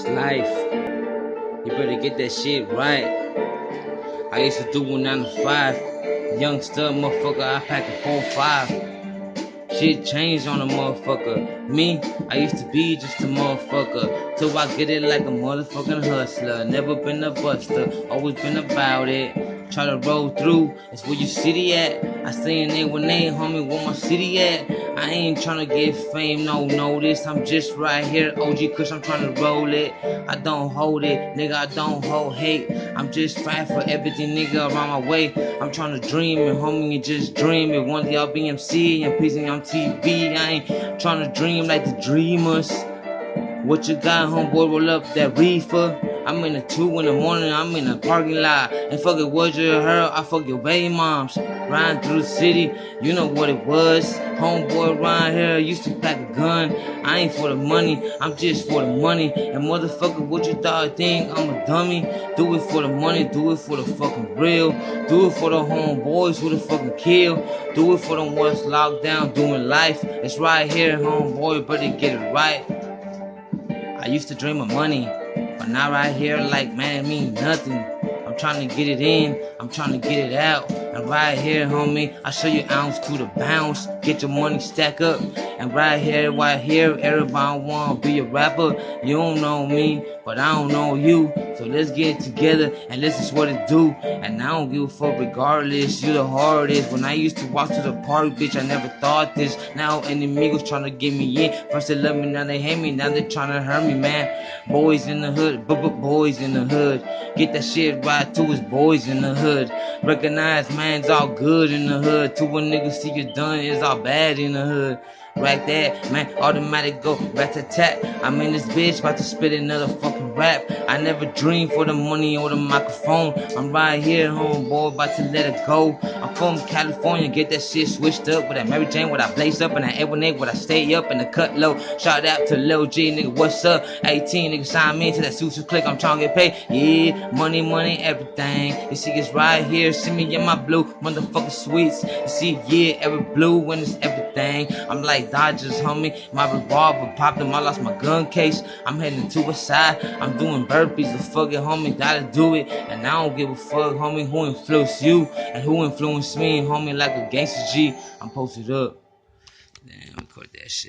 It's life. You better get that shit right. I used to do 9 to 5. Youngster, motherfucker, I pack a 4-5. Shit changed on a motherfucker. Me, I used to be just a motherfucker. Till I get it like a motherfucking hustler. Never been a buster, always been about it. Try to roll through, it's where your city at. I stay in there when they, homie, where my city at. I ain't tryna get fame, no notice. I'm just right here, OG, cause I'm tryna roll it. I don't hold it, nigga, I don't hold hate. I'm just fighting for everything, nigga, around my way. I'm tryna dream it, homie, and just dream it. One day I'll be MC and preaching on TV. I ain't tryna dream like the dreamers. What you got, homeboy? Roll up that reefer. I'm in the 2 in the morning, I'm in the parking lot. And fuck it, what you heard? I fuck your baby moms. Riding through the city, you know what it was. Homeboy around here used to pack a gun. I ain't for the money, I'm just for the money. And motherfucker, what you thought I think? I'm a dummy. Do it for the money, do it for the fucking real. Do it for the homeboys who the fucking kill. Do it for the ones locked down doing life. It's right here, homeboy, better get it right. I used to dream of money, but now right here, like, man, it mean nothing. I'm trying to get it in, I'm trying to get it out. And right here, homie, I show you ounce to the bounce. Get your money stack up. And right here, everybody wanna be a rapper. You don't know me, but I don't know you. So let's get it together and let's just what it do. And I don't give a fuck regardless, you the hardest. When I used to walk to the park, bitch, I never thought this. Now enemigos trying to get me in. First they love me, now they hate me, now they trying to hurt me, man. Boys in the hood, boys in the hood. Get that shit right to his boys in the hood. Recognize, man, it's all good in the hood. Till when niggas see you done, it's all bad in the hood. Right there, man, automatic go, rat-a-tat. I'm in this bitch, about to spit another fucking rap. I never dreamed for the money or the microphone. I'm right here, homeboy, about to let it go. I'm from California, get that shit switched up. With that Mary Jane, what I blaze up, and that Ebony, what I stay up in the cut low. Shout out to Lil G, nigga, what's up? 18, nigga, sign me to that Susu click, I'm trying to get paid. Yeah, money, everything. You see, it's right here, see me in my blue motherfucking sweets. You see, yeah, every blue when it's everything. I'm like Dodgers, homie, my revolver popped them, I lost my gun case. I'm heading to a side, I'm doing burpees, the fuck it, homie, gotta do it. And I don't give a fuck, homie, who influenced you and who influenced me, homie, like a gangster G. I'm posted up. Damn, record that shit.